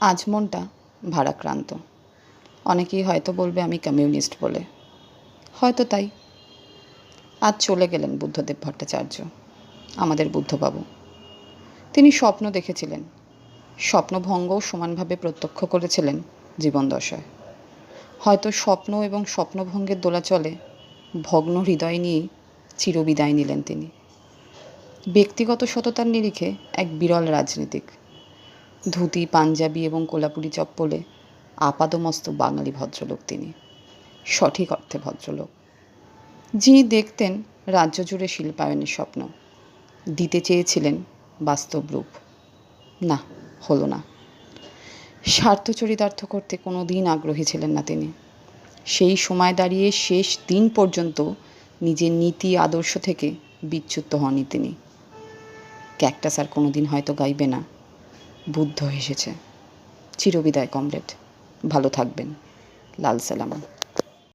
আজ মনটা ভারাক্রান্ত। অনেকেই হয়তো বলবে আমি কমিউনিস্ট বলে, হয়তো তাই। আজ চলে গেলেন বুদ্ধদেব ভট্টাচার্য, আমাদের বুদ্ধবাবু। তিনি স্বপ্ন দেখেছিলেন, স্বপ্নভঙ্গও সমানভাবে প্রত্যক্ষ করেছিলেন জীবনদশায়। হয়তো স্বপ্ন এবং স্বপ্নভঙ্গের দোলাচলে ভগ্ন হৃদয় নিয়েই চিরবিদায় নিলেন তিনি। ব্যক্তিগত সততার নিরিখে এক বিরল রাজনীতিক, ধুতি, পাঞ্জাবি এবং কোলাপুরি চপ্পলে আপাদমস্তক বাঙালি ভদ্রলোক তিনি, সঠিক অর্থে ভদ্রলোক, যিনি দেখতেন রাজ্য জুড়ে শিল্পায়নের স্বপ্ন, দিতে চেয়েছিলেন বাস্তব রূপ। না, হলো না। স্বার্থ চরিতার্থ করতে কোনো দিন আগ্রহী ছিলেন না তিনি। সেই সময় দাঁড়িয়ে শেষ দিন পর্যন্ত নিজের নীতি আদর্শ থেকে বিচ্যুত হননি তিনি। ক্যাকটাস আর কোনো দিন হয়তো গাইবে না, বুদ্ধ হেসেছে। চিরবিদায় কমরেড, ভালো থাকবেন। লাল সালাম।